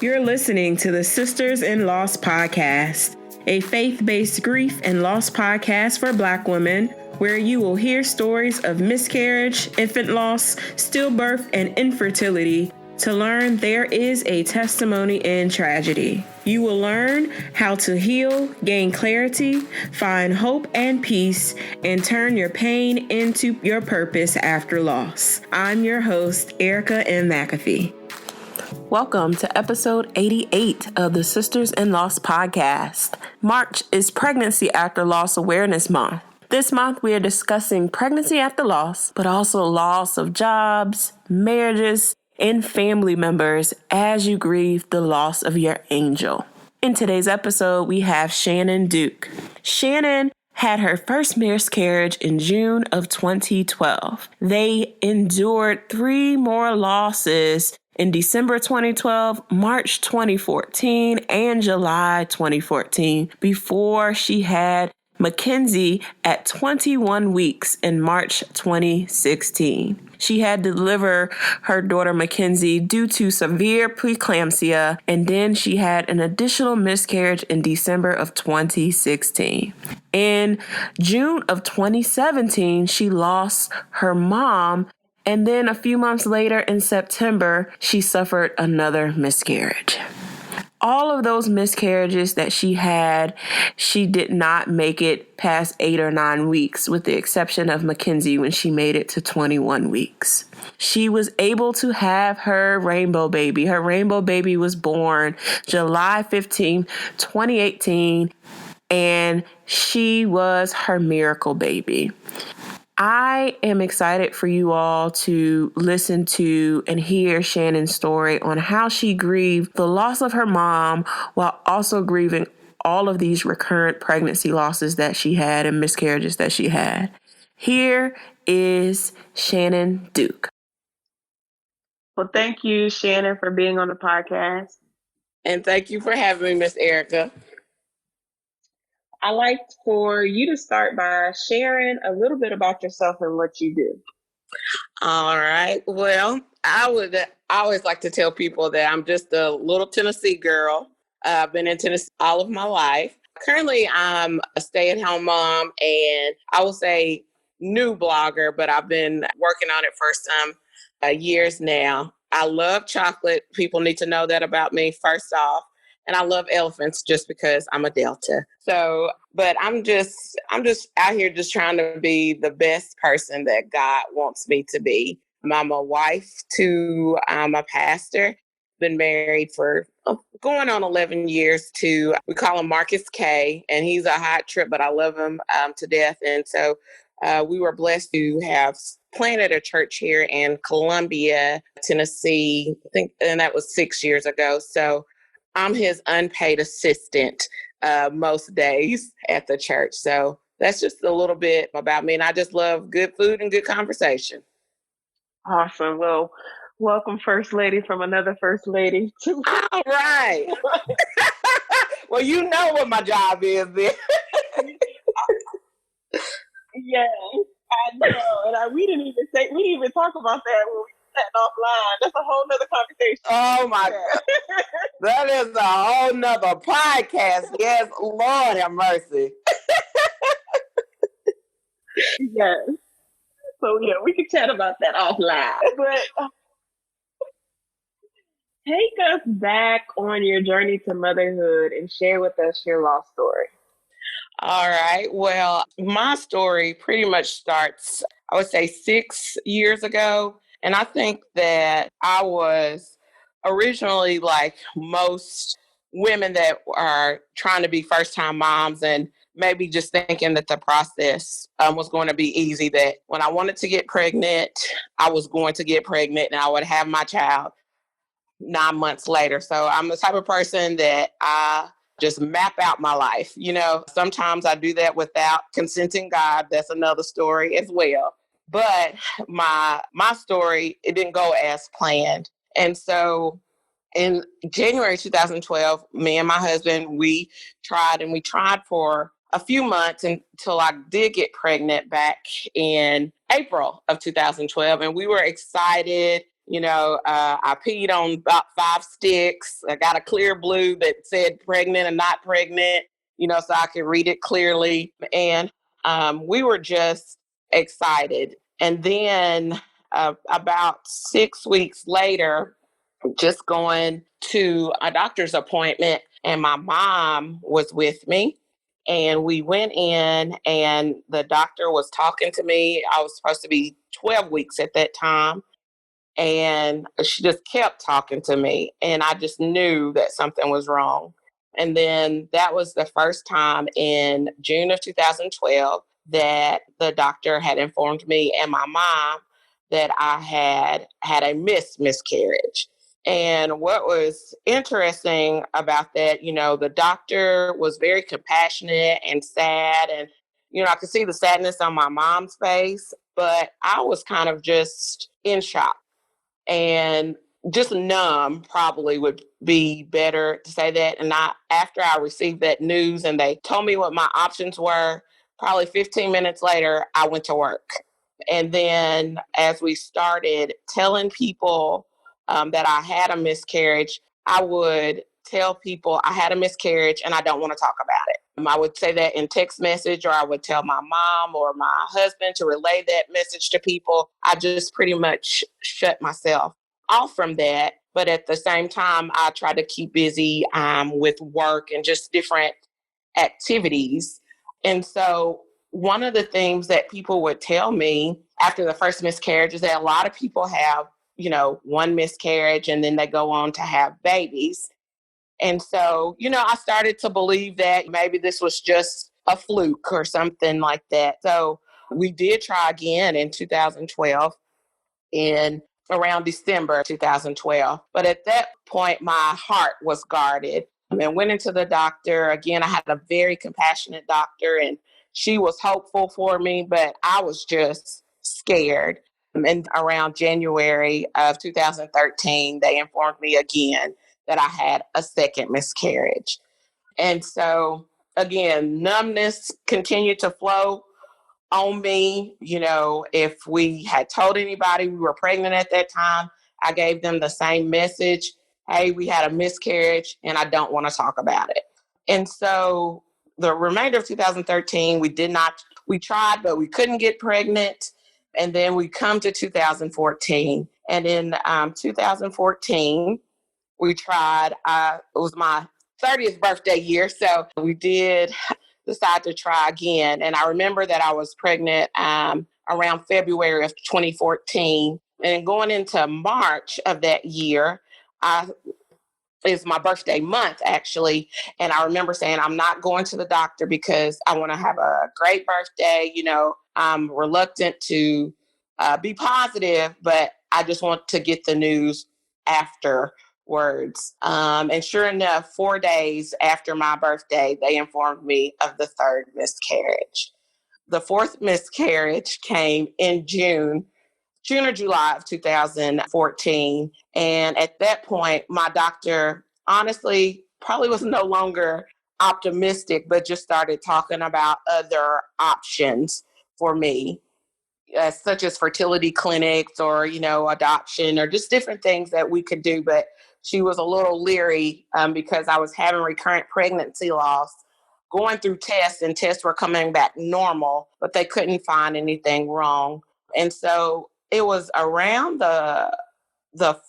You're listening to the Sisters in Loss podcast, a faith-based grief and loss podcast for Black women, where you will hear stories of miscarriage, infant loss, stillbirth, and infertility to learn there is a testimony in tragedy. You will learn how to heal, gain clarity, find hope and peace, and turn your pain into your purpose after loss. I'm your host, Erica M. McAfee. Welcome to episode 88 of the Sisters in Loss podcast. March is Pregnancy After Loss Awareness Month. This month, we are discussing pregnancy after loss, but also loss of jobs, marriages, and family members as you grieve the loss of your angel. In today's episode, we have Shannon Duke. Shannon had her first miscarriage in June of 2012. They endured 3 more losses in December 2012, March 2014, and July 2014 before she had Mackenzie at 21 weeks in March 2016. She had to deliver her daughter Mackenzie due to severe preeclampsia, and then she had an additional miscarriage in December of 2016. In June of 2017, she lost her mom, and then a few months later in September, she suffered another miscarriage. All of those miscarriages that she had, she did not make it past 8 or 9 weeks, with the exception of Mackenzie when she made it to 21 weeks. She was able to have her rainbow baby. Her rainbow baby was born July 15, 2018, and she was her miracle baby. I am excited for you all to listen to and hear Shannon's story on how she grieved the loss of her mom while also grieving all of these recurrent pregnancy losses that she had and miscarriages that she had. Here is Shannon Duke. Well, thank you, Shannon, for being on the podcast. And thank you for having me, Miss Erica. I'd like for you to start by sharing a little bit about yourself and what you do. All right. Well, I always like to tell people that I'm just a little Tennessee girl. I've been in Tennessee all of my life. Currently, I'm a stay-at-home mom and I will say new blogger, but I've been working on it for some years now. I love chocolate. People need to know that about me, first off. And I love elephants just because I'm a Delta. So, but I'm just out here just trying to be the best person that God wants me to be. I'm a wife to a pastor. Been married for going on 11 years to, we call him Marcus K. And he's a hot trip, but I love him to death. And so we were blessed to have planted a church here in Columbia, Tennessee, I think, and that was 6 years ago. So I'm his unpaid assistant most days at the church. So that's just a little bit about me. And I just love good food and good conversation. Awesome. Well, welcome, First Lady from another First Lady. All right. Well, you know what my job is then. Yes, I know. And we didn't even talk about that when we sat offline. That's a whole nother conversation. Oh my God. That is a whole nother podcast. Yes, Lord have mercy. Yes. So yeah, we can chat about that offline. But take us back on your journey to motherhood and share with us your lost story. All right. Well, my story pretty much starts, I would say, 6 years ago. And I think that I was originally like most women that are trying to be first-time moms and maybe just thinking that the process was going to be easy, that when I wanted to get pregnant, I was going to get pregnant and I would have my child 9 months later. So I'm the type of person that I just map out my life. You know, sometimes I do that without consenting God. That's another story as well. But my story, it didn't go as planned. And so in January 2012, me and my husband, we tried for a few months until I did get pregnant back in April of 2012. And we were excited I peed on about 5 sticks. I got a clear blue that said pregnant and not pregnant, so I could read it clearly. And we were just excited. And then about 6 weeks later, just going to a doctor's appointment, and my mom was with me. And we went in, and the doctor was talking to me. I was supposed to be 12 weeks at that time. And she just kept talking to me. And I just knew that something was wrong. And then that was the first time in June of 2012 that the doctor had informed me and my mom that I had a miscarriage. And what was interesting about that, the doctor was very compassionate and sad. And, I could see the sadness on my mom's face, but I was kind of just in shock and just numb, probably would be better to say that. And after I received that news and they told me what my options were, probably 15 minutes later, I went to work. And then as we started telling people that I had a miscarriage, I would tell people I had a miscarriage and I don't want to talk about it. I would say that in text message, or I would tell my mom or my husband to relay that message to people. I just pretty much shut myself off from that. But at the same time, I try to keep busy with work and just different activities. And so one of the things that people would tell me after the first miscarriage is that a lot of people have, one miscarriage and then they go on to have babies. And so, I started to believe that maybe this was just a fluke or something like that. So we did try again in 2012, in around December 2012. But at that point, my heart was guarded. And went into the doctor. Again, I had a very compassionate doctor, and she was hopeful for me, but I was just scared. And around January of 2013, they informed me again that I had a second miscarriage. And so, again, numbness continued to flow on me. If we had told anybody we were pregnant at that time, I gave them the same message. Hey, we had a miscarriage and I don't want to talk about it. And so the remainder of 2013, we tried, but we couldn't get pregnant. And then we come to 2014. And in 2014, we tried. It was my 30th birthday year. So we did decide to try again. And I remember that I was pregnant around February of 2014. And going into March of that year, is my birthday month, actually. And I remember saying, I'm not going to the doctor because I want to have a great birthday. I'm reluctant to be positive, but I just want to get the news afterwards. And sure enough, 4 days after my birthday, they informed me of the third miscarriage. The fourth miscarriage came in June or July of 2014. And at that point, my doctor honestly probably was no longer optimistic, but just started talking about other options for me, such as fertility clinics or, adoption or just different things that we could do. But she was a little leery because I was having recurrent pregnancy loss, going through tests, and tests were coming back normal, but they couldn't find anything wrong. And so it was around the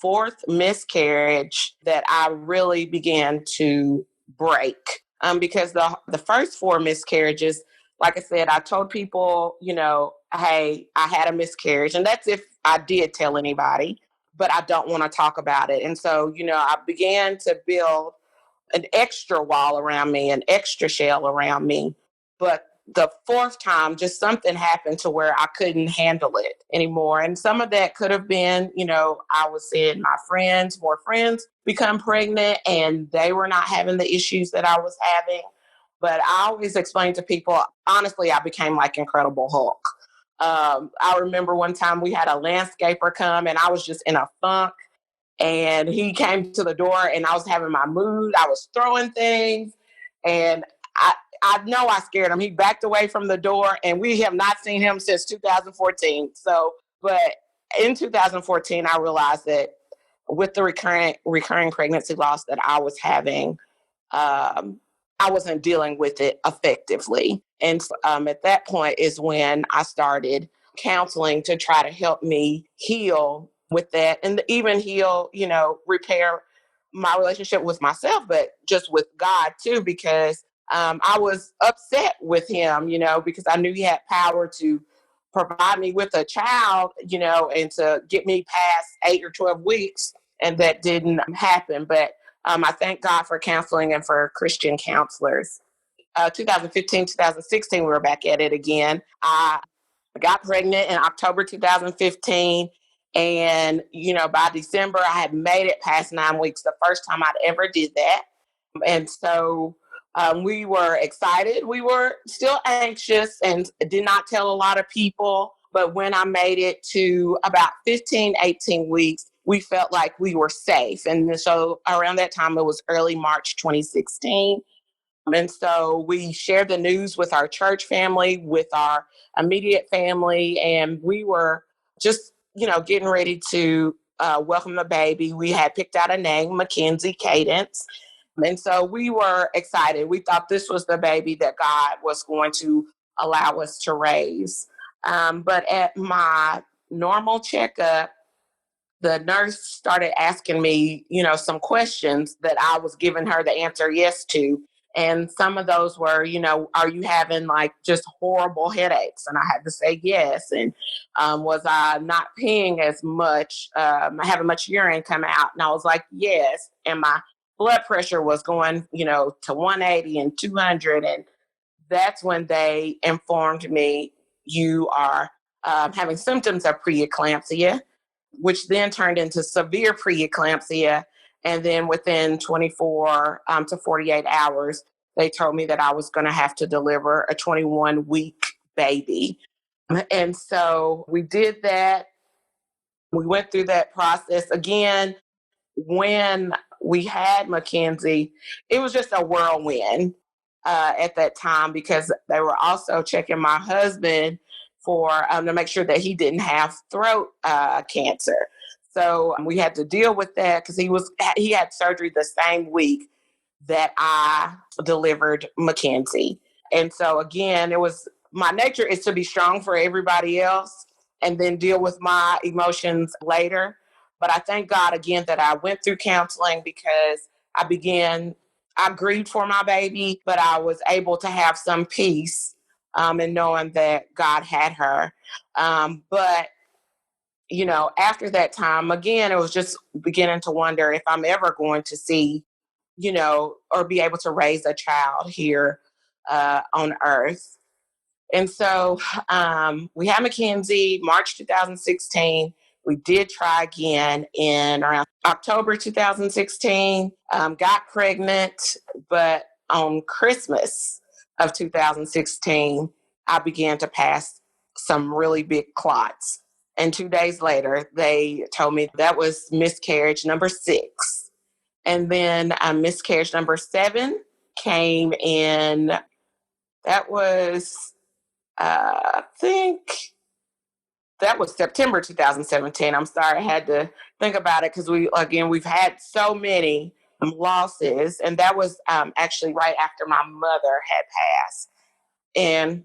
fourth miscarriage that I really began to break. Because the first four miscarriages, like I said, I told people, hey, I had a miscarriage. And that's if I did tell anybody, but I don't want to talk about it. And so, I began to build an extra wall around me, an extra shell around me. But the fourth time, just something happened to where I couldn't handle it anymore. And some of that could have been, I was seeing my more friends become pregnant, and they were not having the issues that I was having. But I always explain to people, honestly, I became like Incredible Hulk. I remember one time we had a landscaper come, and I was just in a funk. And he came to the door, and I was having my mood. I was throwing things, and I know I scared him. He backed away from the door, and we have not seen him since 2014. So, but in 2014, I realized that with the recurring pregnancy loss that I was having, I wasn't dealing with it effectively. And at that point is when I started counseling to try to help me heal with that and even heal, repair my relationship with myself, but just with God too, because I was upset with him, because I knew he had power to provide me with a child, and to get me past 8 or 12 weeks. And that didn't happen. But I thank God for counseling and for Christian counselors. 2015, 2016, we were back at it again. I got pregnant in October 2015. And, by December, I had made it past 9 weeks, the first time I'd ever did that. And so we were excited. We were still anxious and did not tell a lot of people. But when I made it to about 15, 18 weeks, we felt like we were safe. And so around that time, it was early March 2016. And so we shared the news with our church family, with our immediate family, and we were just, getting ready to welcome the baby. We had picked out a name, Mackenzie Cadence. And so we were excited. We thought this was the baby that God was going to allow us to raise. But at my normal checkup, the nurse started asking me, some questions that I was giving her the answer yes to. And some of those were, are you having like just horrible headaches? And I had to say yes. And was I not peeing as much, having much urine come out? And I was like, yes. And my blood pressure was going, to 180 and 200. And that's when they informed me, you are having symptoms of preeclampsia, which then turned into severe preeclampsia. And then within 24 to 48 hours, they told me that I was going to have to deliver a 21-week baby. And so we did that. We went through that process again. When we had Mackenzie, it was just a whirlwind at that time, because they were also checking my husband for to make sure that he didn't have throat cancer. So we had to deal with that because he had surgery the same week that I delivered Mackenzie. And so again, it was my nature is to be strong for everybody else and then deal with my emotions later. But I thank God again that I went through counseling, because I grieved for my baby, but I was able to have some peace in knowing that God had her. But after that time, again, it was just beginning to wonder if I'm ever going to see, or be able to raise a child here on earth. And so we had Mackenzie, March 2016. We did try again in around October 2016, got pregnant, but on Christmas of 2016, I began to pass some really big clots. And 2 days later, they told me that was miscarriage number 6. And then miscarriage number 7 came in, that was, I think that was September 2017. I'm sorry, I had to think about it because we've had so many losses. And that was actually right after my mother had passed. And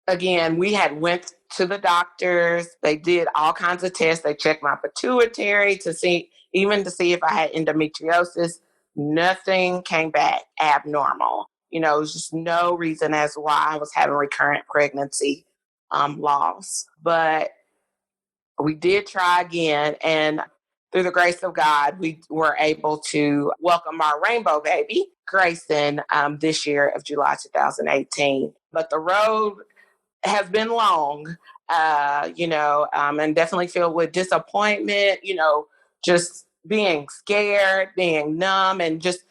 again, we had went to the doctors. They did all kinds of tests. They checked my pituitary to see if I had endometriosis. Nothing came back abnormal. It was just no reason as to why I was having recurrent pregnancy loss. But we did try again, and through the grace of God, we were able to welcome our rainbow baby, Grayson, this year of July 2018. But the road has been long, and definitely filled with disappointment, just being scared, being numb, and just,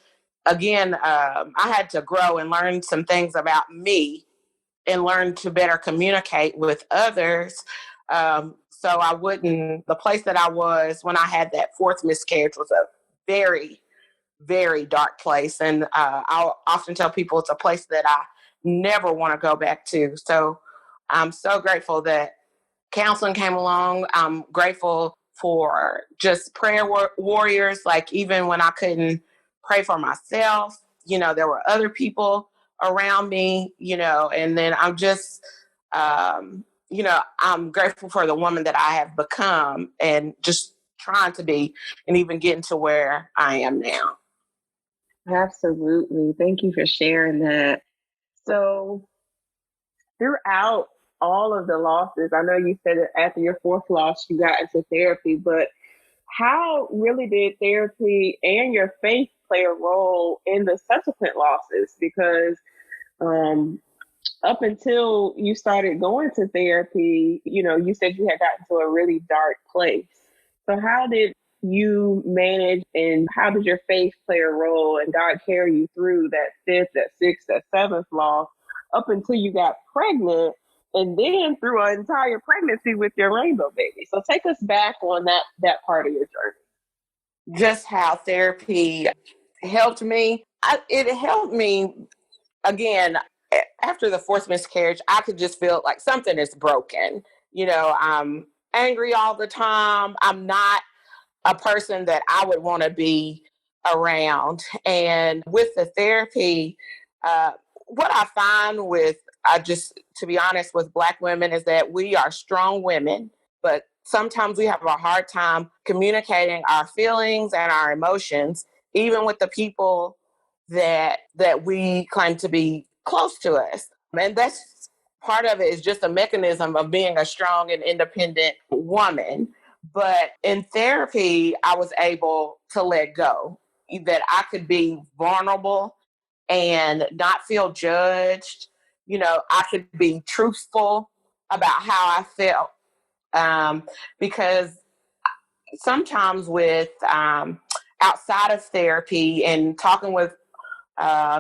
again, I had to grow and learn some things about me and learn to better communicate with others. So the place that I was when I had that 4th miscarriage was a very, very dark place. And I'll often tell people it's a place that I never want to go back to. So I'm so grateful that counseling came along. I'm grateful for just prayer warriors. Like even when I couldn't pray for myself, there were other people around me, and then I'm just, I'm grateful for the woman that I have become and just trying to be and even getting to where I am now. Absolutely. Thank you for sharing that. So throughout all of the losses, I know you said that after your fourth loss, you got into therapy, but how really did therapy and your faith play a role in the subsequent losses? Because up until you started going to therapy, you said you had gotten to a really dark place. So how did you manage, and how did your faith play a role and God carry you through that fifth, that sixth, that seventh loss up until you got pregnant, and then through an entire pregnancy with your rainbow baby? So take us back on that part of your journey. Just how therapy helped me. It helped me, again, after the fourth miscarriage, I could just feel like something is broken. I'm angry all the time. I'm not a person that I would want to be around. And with the therapy, what I find to be honest, with Black women is that we are strong women, but sometimes we have a hard time communicating our feelings and our emotions, even with the people that we claim to be close to us. And that's part of it, is just a mechanism of being a strong and independent woman. But in therapy, I was able to let go, that I could be vulnerable and not feel judged. I could be truthful about how I felt. Because sometimes with outside of therapy and talking with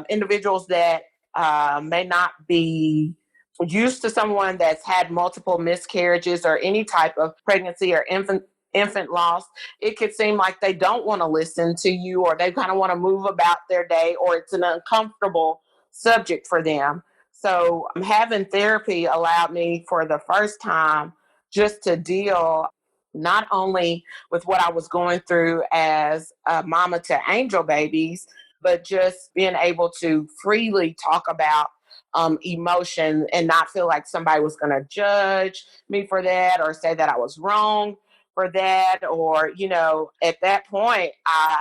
individuals that may not be used to someone that's had multiple miscarriages or any type of pregnancy or infant loss, it could seem like they don't want to listen to you, or they kind of want to move about their day, or it's an uncomfortable subject for them. So having therapy allowed me for the first time just to deal not only with what I was going through as a mama to angel babies, but just being able to freely talk about emotion and not feel like somebody was going to judge me for that or say that I was wrong for that. Or, at that point, I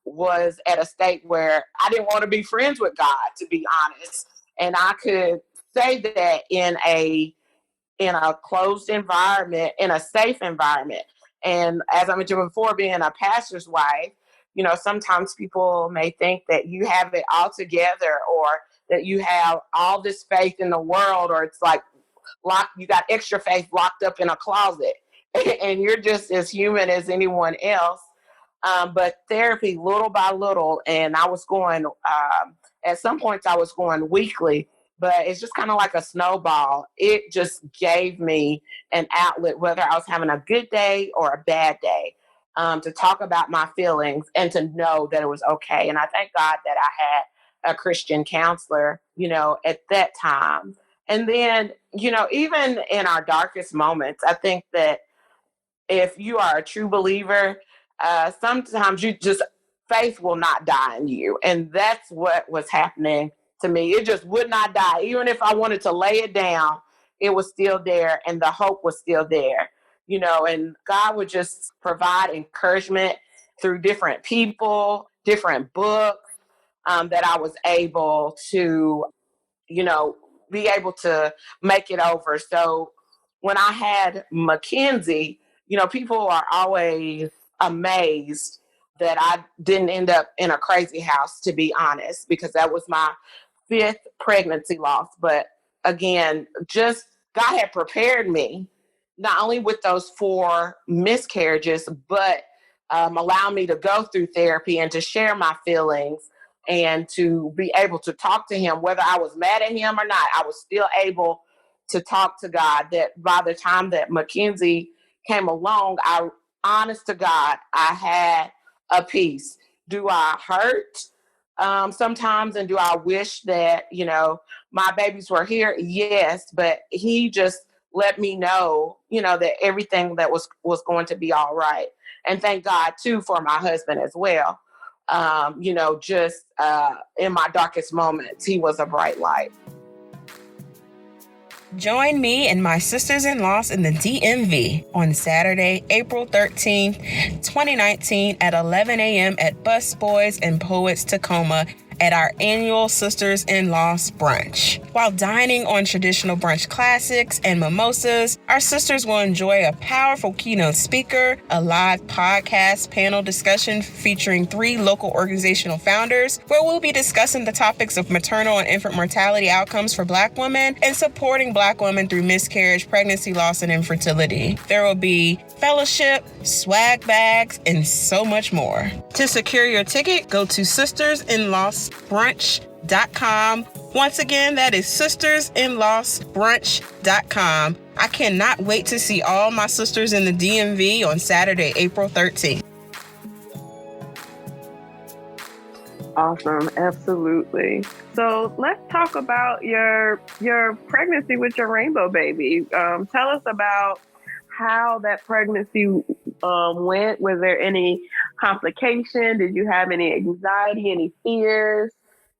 was at a state where I didn't want to be friends with God, to be honest. And I could say that in a closed environment, in a safe environment. And as I mentioned before, being a pastor's wife, sometimes people may think that you have it all together, or that you have all this faith in the world, or it's like you got extra faith locked up in a closet and you're just as human as anyone else. But therapy, little by little, and I was going, at some points I was going weekly, but it's just kind of like a snowball. It just gave me an outlet, whether I was having a good day or a bad day, to talk about my feelings and to know that it was okay. And I thank God that I had a Christian counselor, at that time. And then, even in our darkest moments, I think that if you are a true believer, sometimes faith will not die in you. And that's what was happening to me. It just would not die. Even if I wanted to lay it down, it was still there, and the hope was still there, and God would just provide encouragement through different people, different books, that I was able to, be able to make it over. So when I had Mackenzie, people are always amazed that I didn't end up in a crazy house, to be honest, because that was my fifth pregnancy loss. But again, just God had prepared me not only with those 4 miscarriages, but allow me to go through therapy and to share my feelings and to be able to talk to him, whether I was mad at him or not. I was still able to talk to God. That by the time that Mackenzie came along, honest to God, I had a peace. Do I hurt sometimes, and do I wish that my babies were here? Yes, but he just let me know, that everything that was going to be all right. And thank God too for my husband as well. Just in my darkest moments, he was a bright light. Join me and my sisters-in-laws in the DMV on Saturday, April 13th, 2019 at 11 a.m. at Busboys and Poets Tacoma at our annual Sisters-in-Laws brunch. While dining on traditional brunch classics and mimosas, our sisters will enjoy a powerful keynote speaker, a live podcast panel discussion featuring 3 local organizational founders, where we'll be discussing the topics of maternal and infant mortality outcomes for Black women and supporting Black women through miscarriage, pregnancy loss, and infertility. There will be fellowship, swag bags, and so much more. To secure your ticket, go to sistersinlawsbrunch.com. Once again, that is sistersinlawsbrunch.com. I cannot wait to see all my sisters in the DMV on Saturday, April 13th. Awesome. Absolutely. So let's talk about your pregnancy with your rainbow baby. Tell us about how that pregnancy went. Was there any complication? Did you have any anxiety, any fears?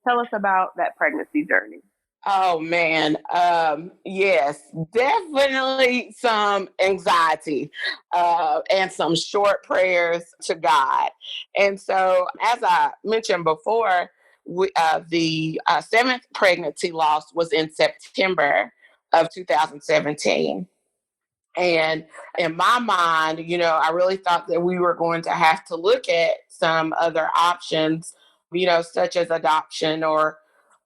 Tell us about that pregnancy journey. Oh man, yes, definitely some anxiety and some short prayers to God. And so, as I mentioned before, the 7th pregnancy loss was in September of 2017. And in my mind, I really thought that we were going to have to look at some other options, such as adoption or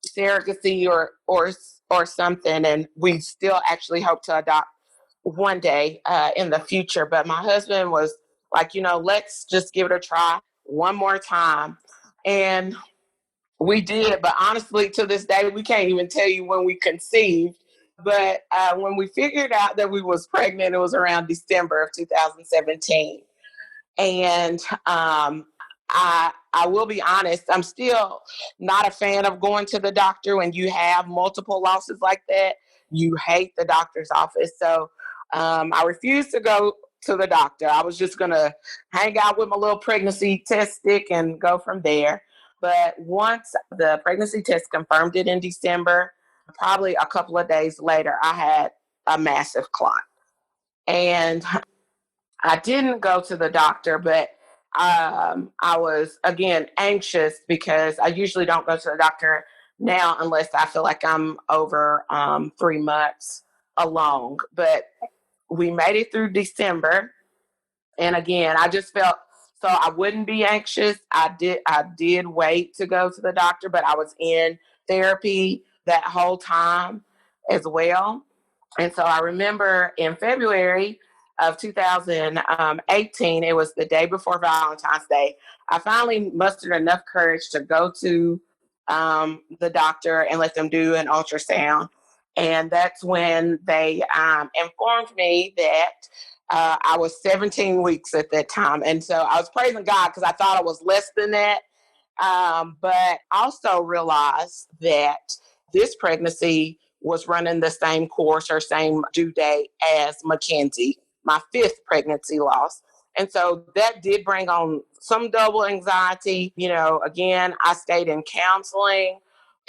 surrogacy or something. And we still actually hope to adopt one day in the future. But my husband was like, let's just give it a try one more time. And we did. But honestly, to this day, we can't even tell you when we conceived. But when we figured out that we was pregnant, it was around December of 2017. And I will be honest, I'm still not a fan of going to the doctor when you have multiple losses like that. You hate the doctor's office. So I refused to go to the doctor. I was just going to hang out with my little pregnancy test stick and go from there. But once the pregnancy test confirmed it in December, probably a couple of days later, I had a massive clot. And I didn't go to the doctor, but I was, again, anxious because I usually don't go to the doctor now unless I feel like I'm over 3 months along. But we made it through December. And again, I just felt so I wouldn't be anxious. I did wait to go to the doctor, but I was in therapy that whole time as well. And so I remember in February of 2018, it was the day before Valentine's Day, I finally mustered enough courage to go to the doctor and let them do an ultrasound. And that's when they informed me that I was 17 weeks at that time. And so I was praising God because I thought I was less than that. But also realized that this pregnancy was running the same course or same due date as Mackenzie, my 5th pregnancy loss. And so that did bring on some double anxiety. Again, I stayed in counseling.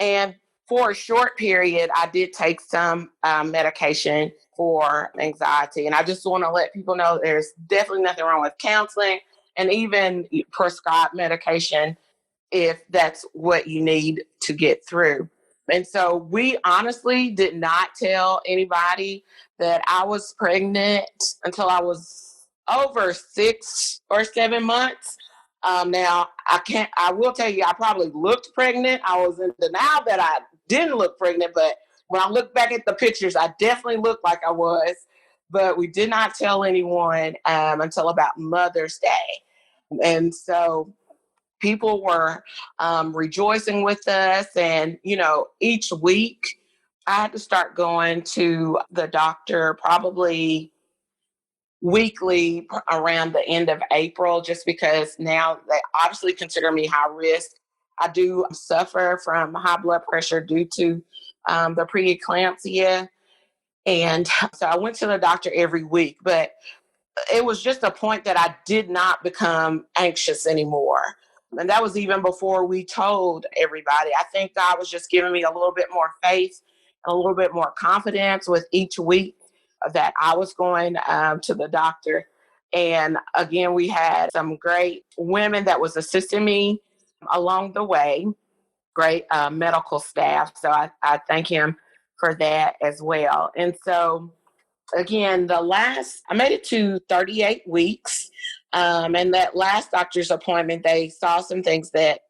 And for a short period, I did take some medication for anxiety. And I just want to let people know there's definitely nothing wrong with counseling and even prescribed medication if that's what you need to get through. And so we honestly did not tell anybody that I was pregnant until I was over 6 or 7 months. Now I will tell you, I probably looked pregnant. I was in denial that I didn't look pregnant, but when I look back at the pictures, I definitely looked like I was. But we did not tell anyone until about Mother's Day. And so people were rejoicing with us. And, each week I had to start going to the doctor probably weekly around the end of April, just because now they obviously consider me high risk. I do suffer from high blood pressure due to the preeclampsia. And so I went to the doctor every week, but it was just a point that I did not become anxious anymore. And that was even before we told everybody. I think God was just giving me a little bit more faith and a little bit more confidence with each week that I was going to the doctor. And again, we had some great women that was assisting me along the way, great medical staff. So I thank him for that as well. And so again, I made it to 38 weeks. And that last doctor's appointment, they saw some things that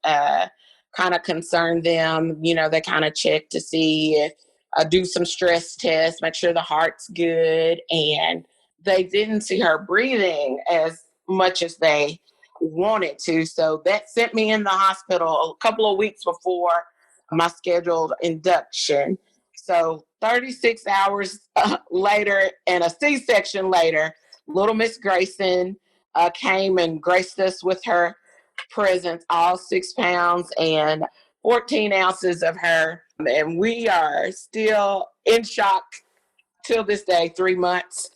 kind of concerned them. They kind of checked to see if, do some stress tests, make sure the heart's good. And they didn't see her breathing as much as they wanted to. So that sent me in the hospital a couple of weeks before my scheduled induction. So 36 hours later and a C-section later, little Miss Grayson came and graced us with her presence, all 6 pounds and 14 ounces of her. And we are still in shock till this day, 3 months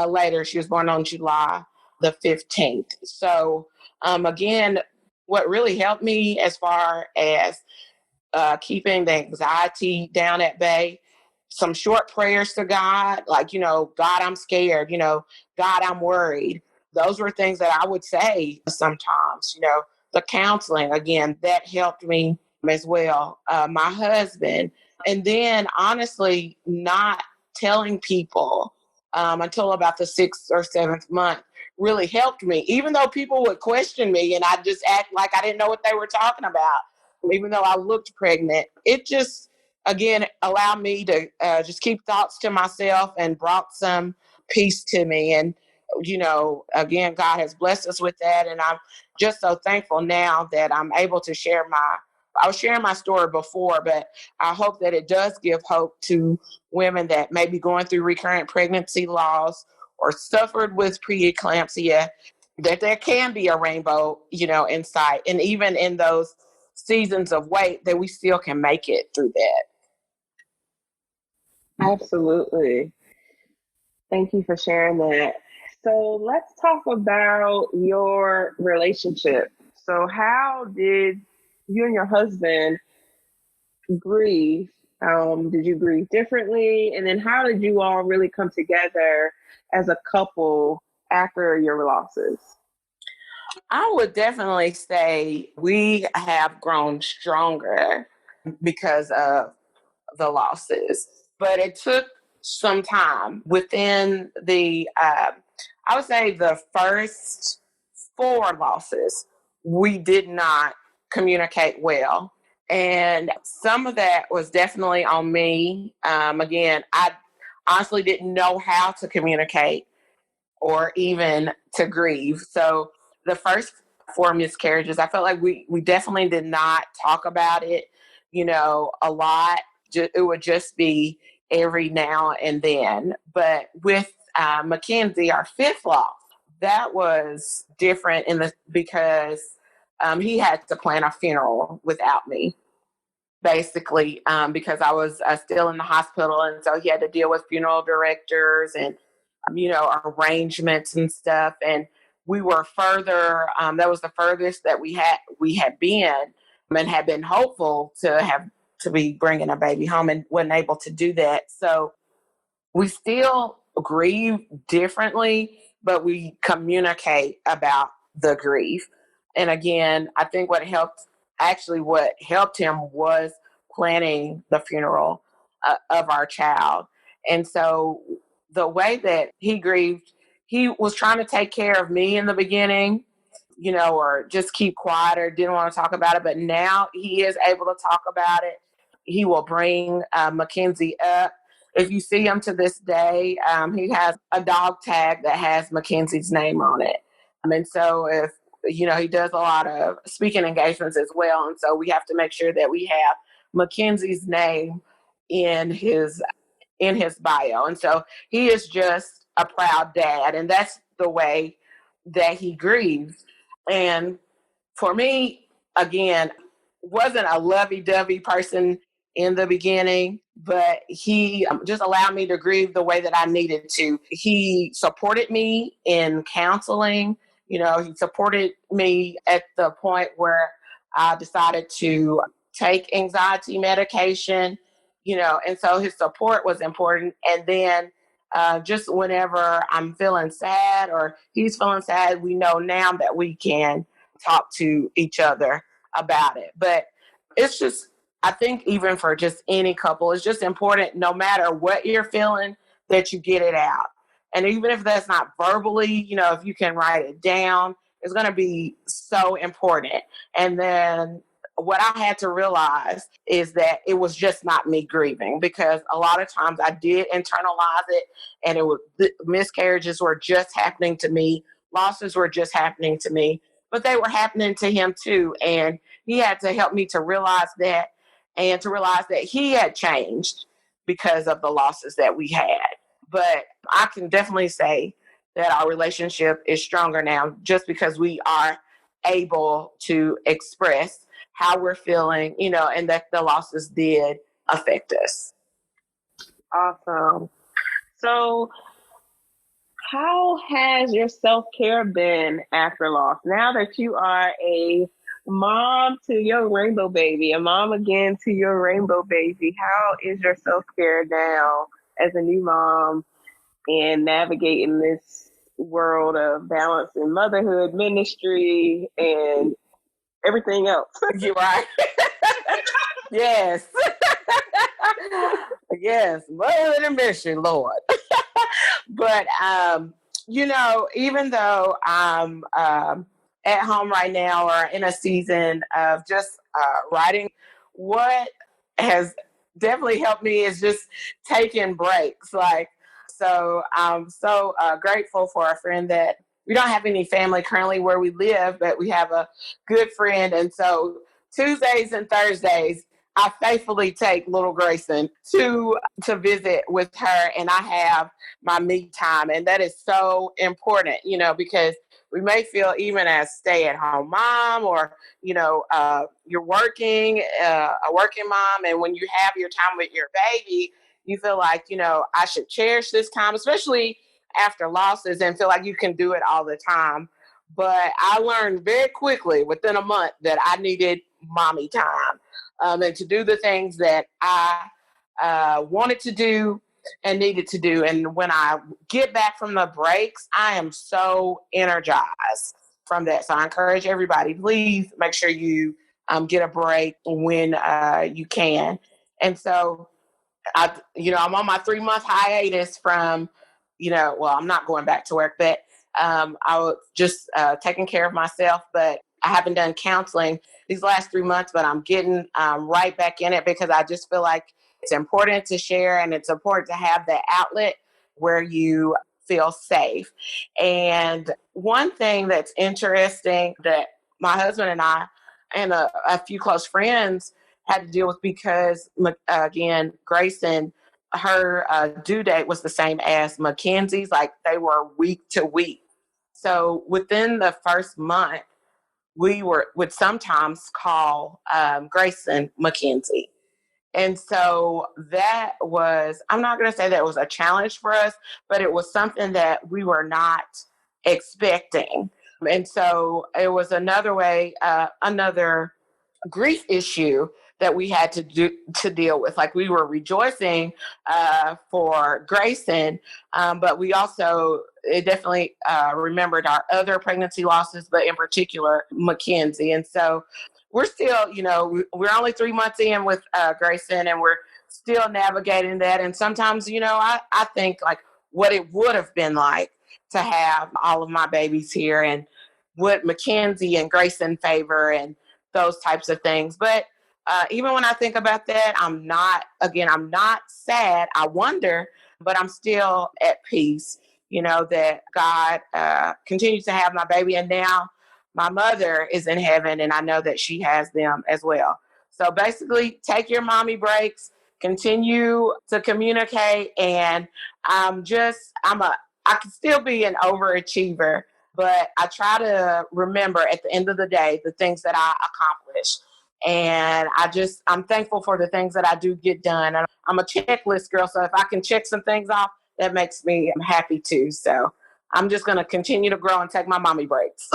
later. She was born on July the 15th. So again, what really helped me as far as keeping the anxiety down at bay, some short prayers to God, like, God, I'm scared, God, I'm worried. Those were things that I would say sometimes, the counseling, again, that helped me as well. My husband, and then honestly, not telling people until about the 6th or 7th month really helped me, even though people would question me and I just act like I didn't know what they were talking about. Even though I looked pregnant, it just, again, allowed me to just keep thoughts to myself and brought some peace to me. And, again, God has blessed us with that. And I'm just so thankful now that I'm able to I was sharing my story before, but I hope that it does give hope to women that may be going through recurrent pregnancy loss or suffered with preeclampsia, that there can be a rainbow, in sight. And even in those seasons of wait, that we still can make it through that. Absolutely. Thank you for sharing that. So let's talk about your relationship. So how did you and your husband grieve? Did you grieve differently? And then how did you all really come together as a couple after your losses? I would definitely say we have grown stronger because of the losses, but it took some time. Within I would say the first 4 losses, we did not communicate well. And some of that was definitely on me. Again, I honestly didn't know how to communicate or even to grieve. So the first 4 miscarriages, I felt like we definitely did not talk about it, a lot. It would just be every now and then. But with Mackenzie, our 5th loss, that was different because he had to plan a funeral without me, basically, because I was still in the hospital. And so he had to deal with funeral directors and arrangements and stuff. And we were further, that was the furthest that we had been, and had been hopeful to be bringing a baby home, and wasn't able to do that. So we still grieve differently, but we communicate about the grief. And again, I think what helped him was planning the funeral of our child. And so the way that he grieved, he was trying to take care of me in the beginning, or just keep quiet or didn't want to talk about it. But now he is able to talk about it. He will bring Mackenzie up. If you see him to this day, he has a dog tag that has Mackenzie's name on it. And so if, he does a lot of speaking engagements as well. And so we have to make sure that we have Mackenzie's name in his bio. And so he is just a proud dad. And that's the way that he grieves. And for me, again, wasn't a lovey-dovey person in the beginning, but he just allowed me to grieve the way that I needed to. He supported me in counseling. He supported me at the point where I decided to take anxiety medication, and so his support was important. And then just whenever I'm feeling sad or he's feeling sad, we know now that we can talk to each other about it. But it's just, I think even for just any couple, it's just important, no matter what you're feeling, that you get it out. And even if that's not verbally, if you can write it down, it's going to be so important. And then what I had to realize is that it was just not me grieving, because a lot of times I did internalize it, and the miscarriages were just happening to me. Losses were just happening to me, but they were happening to him too. And he had to help me to realize that, and to realize that he had changed because of the losses that we had. But I can definitely say that our relationship is stronger now, just because we are able to express how we're feeling, and that the losses did affect us. Awesome. So how has your self-care been after loss? Now that you are a mom to your rainbow baby, a mom again to your rainbow baby, how is your self-care now as a new mom and navigating this world of balancing motherhood, ministry, and everything else? You're right. Yes. Yes. Motherhood and ministry, Lord. But, even though I'm at home right now, or in a season of just writing, what has definitely helped me is just taking breaks. So I'm so grateful for a friend that we don't have any family currently where we live, but we have a good friend. And so Tuesdays and Thursdays, I faithfully take little Grayson to visit with her, and I have my me time. And that is so important, because we may feel, even as stay-at-home mom, or you're working, a working mom, and when you have your time with your baby, you feel like, I should cherish this time, especially after losses, and feel like you can do it all the time. But I learned very quickly, within a month, that I needed mommy time, and to do the things that I wanted to do and needed to do. And when I get back from the breaks, I am so energized from that. So I encourage everybody, please make sure you get a break when you can. And so I'm on my 3-month hiatus from, I'm not going back to work, but I was just taking care of myself. But I haven't done counseling these last 3 months, but I'm getting right back in it, because I just feel like it's important to share, and it's important to have that outlet where you feel safe. And one thing that's interesting that my husband and I and a few close friends had to deal with, because, again, Grayson, her due date was the same as Mackenzie's. Like, they were week to week. So within the first month, would sometimes call Grayson Mackenzie. And so that was, I'm not going to say that was a challenge for us, but it was something that we were not expecting. And so it was another grief issue that we had to deal with. Like, we were rejoicing for Grayson, but we also definitely remembered our other pregnancy losses, but in particular Mackenzie. And so we're still, we're only 3 months in with Grayson, and we're still navigating that. And sometimes, I think, like, what it would have been like to have all of my babies here, and would Mackenzie and Grayson favor, and those types of things. But even when I think about that, I'm not sad. I wonder, but I'm still at peace, that God continues to have my baby. And now my mother is in heaven, and I know that she has them as well. So basically, take your mommy breaks, continue to communicate. And I can still be an overachiever, but I try to remember at the end of the day the things that I accomplished. And I'm thankful for the things that I do get done. And I'm a checklist girl. So if I can check some things off, that makes me happy too. So I'm just going to continue to grow and take my mommy breaks.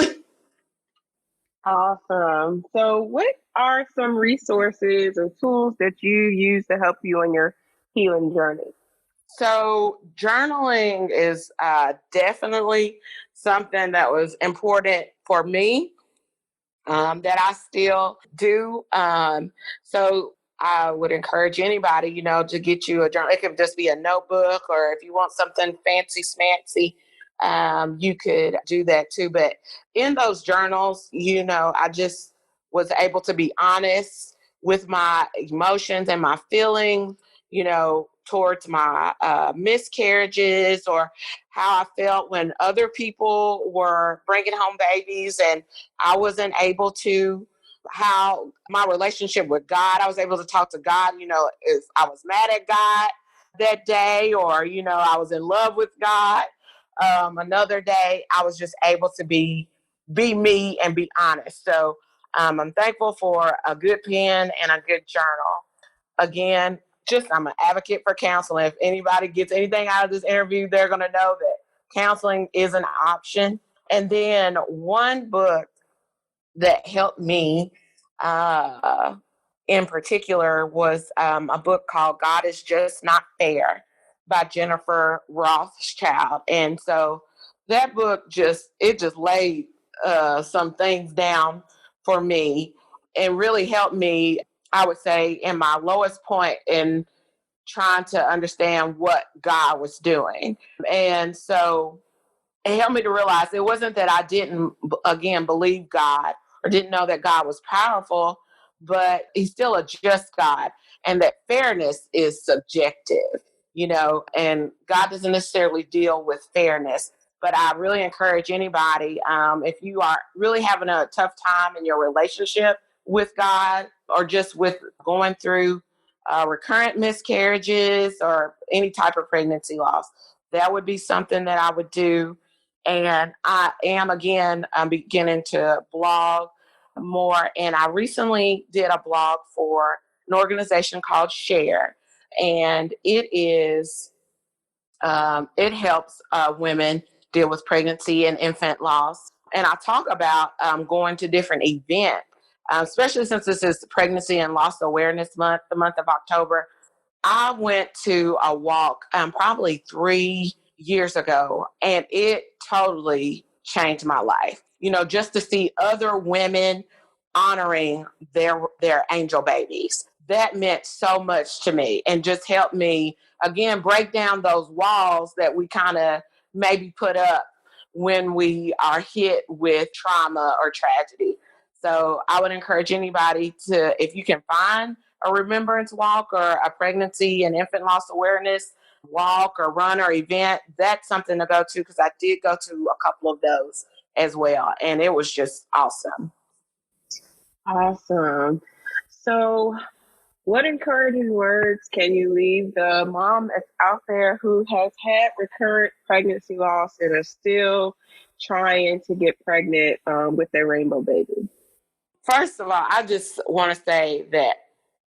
Awesome. So what are some resources or tools that you use to help you on your healing journey? So journaling is definitely something that was important for me, that I still do. So I would encourage anybody, to get you a journal. It could just be a notebook, or if you want something fancy smancy, you could do that too. But in those journals, I just was able to be honest with my emotions and my feelings, towards my miscarriages, or how I felt when other people were bringing home babies and I wasn't able to, how my relationship with God, I was able to talk to God, if I was mad at God that day, or, I was in love with God. Another day, I was just able to be me and be honest. So I'm thankful for a good pen and a good journal. Again, I'm an advocate for counseling. If anybody gets anything out of this interview, they're going to know that counseling is an option. And then one book that helped me in particular was a book called God is Just Not Fair by Jennifer Rothschild. And so that book just laid some things down for me and really helped me, I would say, in my lowest point in trying to understand what God was doing. And so it helped me to realize it wasn't that I didn't, again, believe God or didn't know that God was powerful, but he's still a just God, and that fairness is subjective, and God doesn't necessarily deal with fairness. But I really encourage anybody, if you are really having a tough time in your relationship with God, or just with going through recurrent miscarriages or any type of pregnancy loss, that would be something that I would do. And I'm beginning to blog more. And I recently did a blog for an organization called Share. And it helps women deal with pregnancy and infant loss. And I talk about going to different events, especially since this is Pregnancy and Loss Awareness Month, the month of October. I went to a walk probably 3 years ago, and it totally changed my life. Just to see other women honoring their angel babies. That meant so much to me, and just helped me, again, break down those walls that we kind of maybe put up when we are hit with trauma or tragedy. So I would encourage anybody to, if you can find a remembrance walk or a pregnancy and infant loss awareness walk or run or event, that's something to go to, because I did go to a couple of those as well. And it was just awesome. Awesome. So what encouraging words can you leave the mom that's out there who has had recurrent pregnancy loss and are still trying to get pregnant with their rainbow baby? First of all, I just want to say that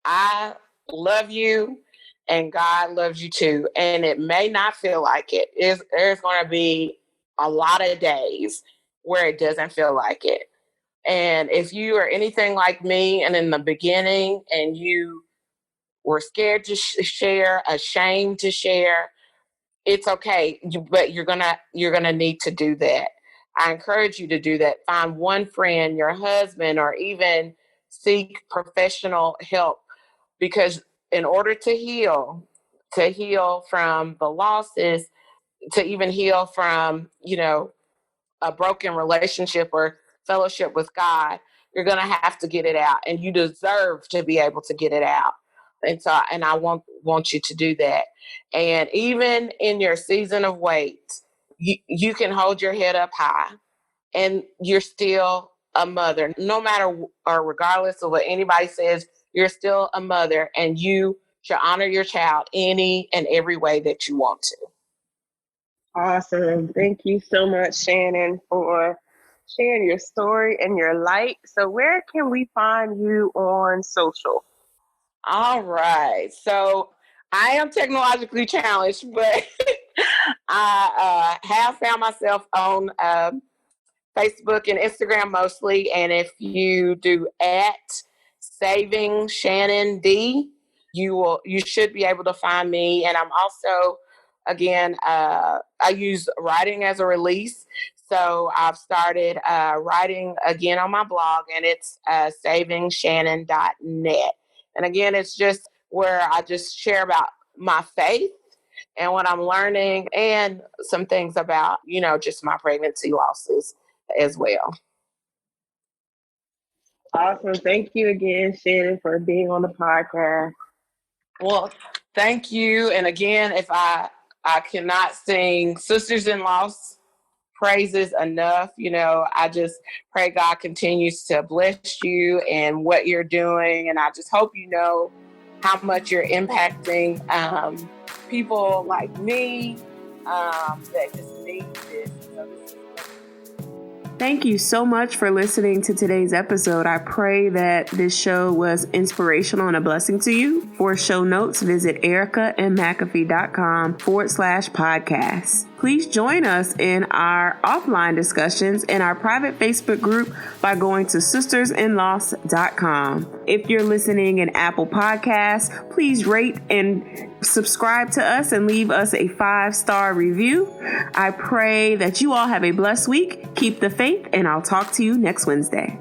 I love you and God loves you too. And it may not feel like it. There's going to be a lot of days where it doesn't feel like it. And if you are anything like me and in the beginning and you were scared to share, ashamed to share, it's okay. But you're gonna need to do that. I encourage you to do that. Find one friend, your husband, or even seek professional help, because in order to heal from the losses, to even heal from, a broken relationship or fellowship with God, you're going to have to get it out, and you deserve to be able to get it out. And I want you to do that. And even in your season of wait, you can hold your head up high, and you're still a mother, no matter or regardless of what anybody says. You're still a mother, and you should honor your child any and every way that you want to. Awesome. Thank you so much, Shannon, for sharing your story and your light. So where can we find you on social? All right. So I am technologically challenged, but I have found myself on Facebook and Instagram mostly. And if you do at Saving Shannon D, you should be able to find me. And I'm also, again, I use writing as a release. So I've started writing again on my blog, and it's savingshannon.net. And again, it's just where I just share about my faith and what I'm learning and some things about, just my pregnancy losses as well. Awesome. Thank you again, Shannon, for being on the podcast. Well, thank you. And again, if I cannot sing Sisters in Loss praises enough, I just pray God continues to bless you and what you're doing. And I just hope you know how much you're impacting people like me that just need this. So this is Thank you so much for listening to today's episode. I pray that this show was inspirational and a blessing to you. For show notes, visit ericamcafee.com/podcast. Please join us in our offline discussions in our private Facebook group by going to sistersinloss.com. If you're listening in Apple Podcasts, please rate and subscribe to us and leave us a 5-star review. I pray that you all have a blessed week. Keep the faith, and I'll talk to you next Wednesday.